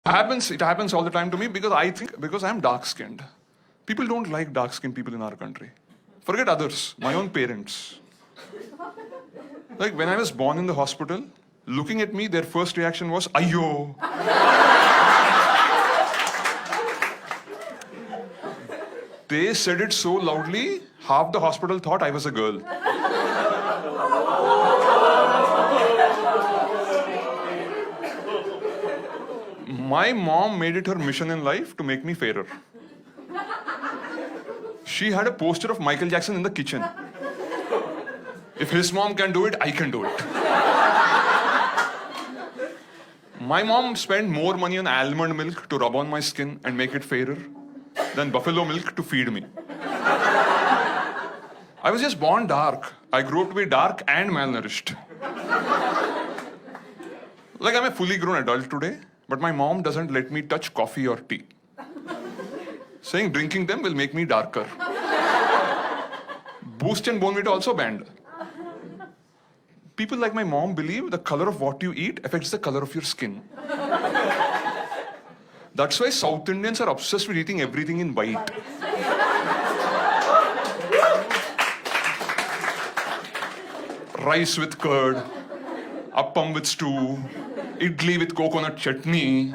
It happens all the time to me because I think because I'm dark skinned. People don't like dark skinned people in our country. Forget others, my own parents. Like when I was born in the hospital, looking at me, their first reaction was, Ayyo. They said it so loudly, half the hospital thought I was a girl. My mom made it her mission in life to make me fairer. She had a poster of Michael Jackson in the kitchen. If his mom can do it, I can do it. My mom spent more money on almond milk to rub on my skin and make it fairer than buffalo milk to feed me. I was just born dark. I grew up to be dark and malnourished. Like I'm a fully grown adult today, but my mom doesn't let me touch coffee or tea. Saying drinking them will make me darker. Boost and Bonvita also banned. People like my mom believe the color of what you eat affects the color of your skin. That's why South Indians are obsessed with eating everything in white. Rice with curd, appam with stew, idli with coconut chutney.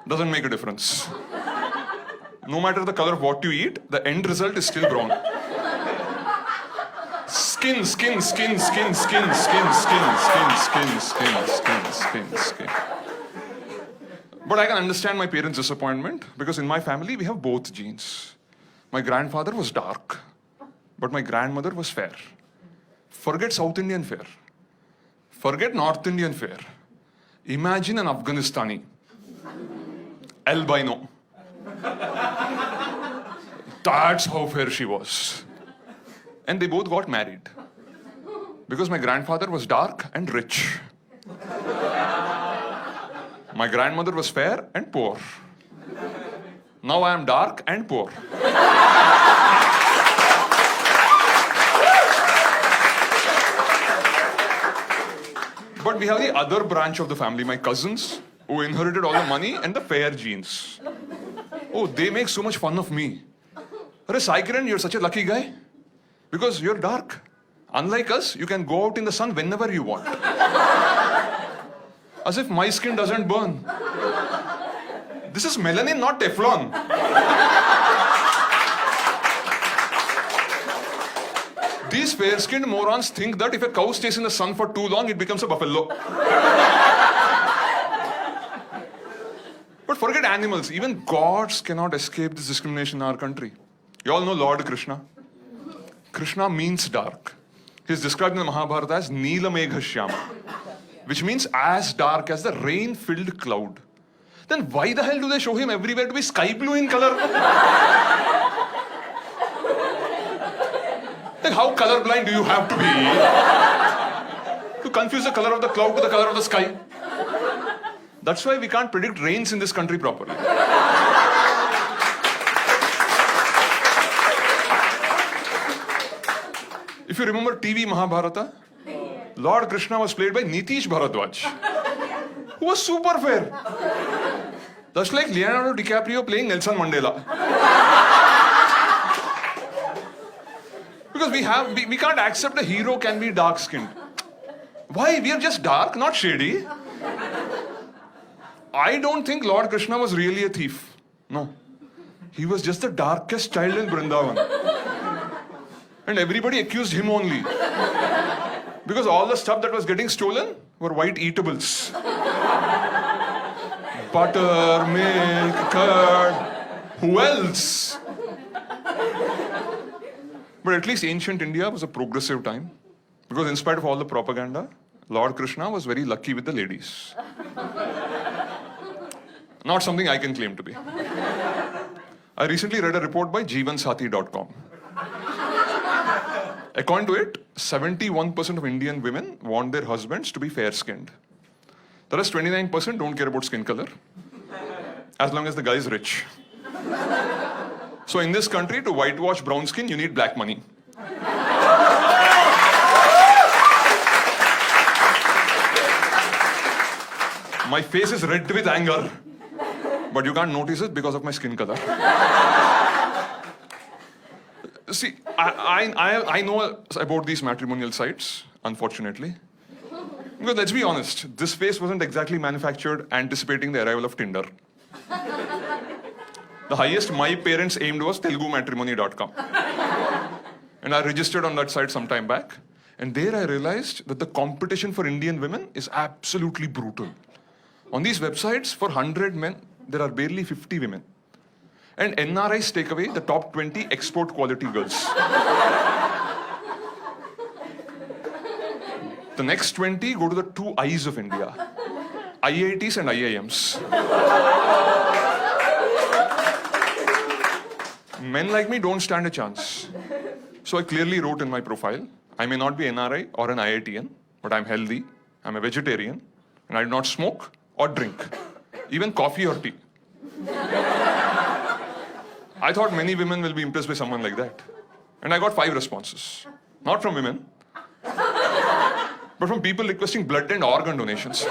Doesn't make a difference. No matter the color of what you eat, the end result is still brown. Skin. But I can understand my parents' disappointment because in my family we have both genes. My grandfather was dark, but my grandmother was fair. Forget South Indian fair. Forget North Indian fair. Imagine an Afghanistani. Albino. That's how fair she was. And they both got married. Because my grandfather was dark and rich. My grandmother was fair and poor. Now I am dark and poor. But we have the other branch of the family, my cousins, who inherited all the money and the fair genes. Oh, they make so much fun of me. Arey Sai Kiran, you're such a lucky guy. Because you're dark. Unlike us, you can go out in the sun whenever you want. As if my skin doesn't burn. This is melanin, not Teflon. These fair-skinned morons think that if a cow stays in the sun for too long, it becomes a buffalo. But forget animals. Even gods cannot escape this discrimination in our country. You all know Lord Krishna. Krishna means dark. He is described in the Mahabharata as Neela Meghashyama, which means as dark as the rain-filled cloud. Then why the hell do they show him everywhere to be sky blue in color? Like how colorblind do you have to be to confuse the color of the cloud to the color of the sky? That's why we can't predict rains in this country properly. If you remember TV Mahabharata, Lord Krishna was played by Nitish Bharadwaj, who was super fair. That's like Leonardo DiCaprio playing Nelson Mandela. Because we can't accept a hero can be dark-skinned. Why? We are just dark, not shady. I don't think Lord Krishna was really a thief. No. He was just the darkest child in Vrindavan. And everybody accused him only. Because all the stuff that was getting stolen were white eatables. Butter, milk, curd. Who else? But at least ancient India was a progressive time. Because in spite of all the propaganda, Lord Krishna was very lucky with the ladies. Not something I can claim to be. I recently read a report by jeevansathi.com. According to it, 71% of Indian women want their husbands to be fair-skinned. The rest 29% don't care about skin color, as long as the guy is rich. So in this country, to whitewash brown skin, you need black money. My face is red with anger. But you can't notice it because of my skin color. See, I know about these matrimonial sites, unfortunately. Because let's be honest, this face wasn't exactly manufactured anticipating the arrival of Tinder. The highest my parents aimed was telugumatrimony.com. And I registered on that site some time back. And there I realized that the competition for Indian women is absolutely brutal. On these websites, for 100 men, there are barely 50 women. And NRIs take away the top 20 export quality girls. The next 20 go to the two eyes of India, IITs and IIMs. Men like me don't stand a chance. So I clearly wrote in my profile, I may not be NRI or an IITian, but I'm healthy, I'm a vegetarian, and I do not smoke or drink, even coffee or tea. I thought many women will be impressed by someone like that. And I got 5 responses. Not from women, but from people requesting blood and organ donations.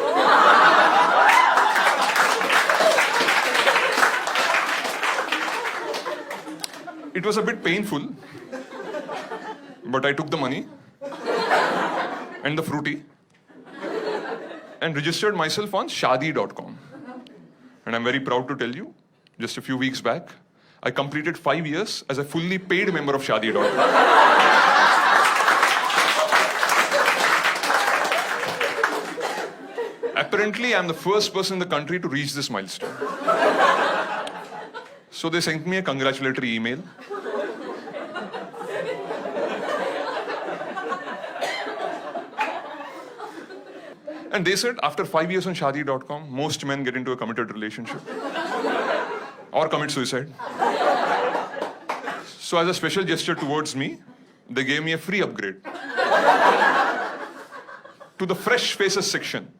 It was a bit painful, but I took the money and the fruity and registered myself on Shaadi.com. And I'm very proud to tell you, just a few weeks back, I completed 5 years as a fully paid member of Shaadi.com. Apparently, I'm the first person in the country to reach this milestone. So they sent me a congratulatory email. And they said, after 5 years on Shaadi.com, most men get into a committed relationship or commit suicide. So as a special gesture towards me, they gave me a free upgrade to the Fresh Faces section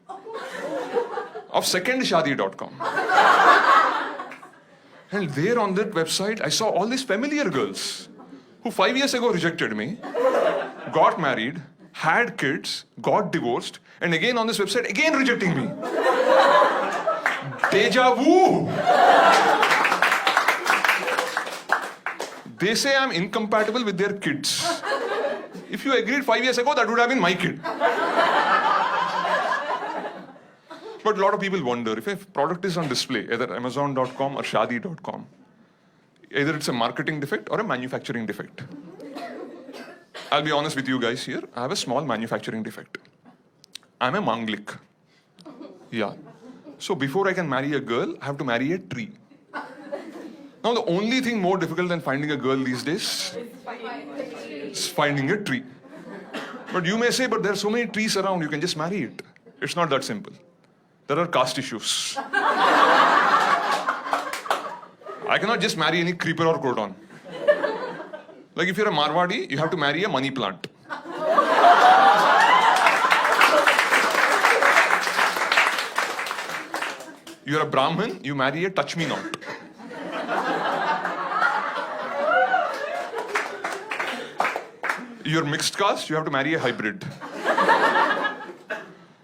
of second Shaadi.com. And there on that website, I saw all these familiar girls who 5 years ago rejected me, got married, had kids, got divorced, and again on this website, again rejecting me. Deja vu! They say I'm incompatible with their kids. If you agreed 5 years ago, that would have been my kid. But a lot of people wonder, if a product is on display, either Amazon.com or Shaadi.com, either it's a marketing defect or a manufacturing defect. I'll be honest with you guys here, I have a small manufacturing defect. I'm a Manglik. Yeah. So before I can marry a girl, I have to marry a tree. Now the only thing more difficult than finding a girl these days is finding a tree. But you may say, but there are so many trees around, you can just marry it. It's not that simple. There are caste issues. I cannot just marry any creeper or croton. Like if you're a Marwadi, you have to marry a money plant. You're a Brahmin, you marry a touch-me-not. You're mixed caste, you have to marry a hybrid.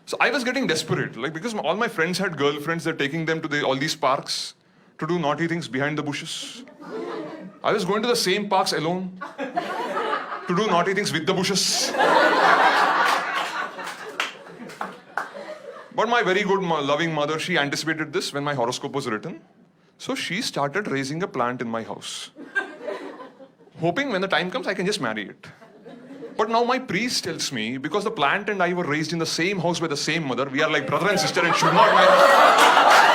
So I was getting desperate, like because all my friends had girlfriends, they're taking them to all these parks to do naughty things behind the bushes. I was going to the same parks alone to do naughty things with the bushes. But my very good, loving mother, she anticipated this when my horoscope was written. So she started raising a plant in my house, hoping when the time comes, I can just marry it. But now my priest tells me, because the plant and I were raised in the same house by the same mother, we are like brother and sister and should not marry.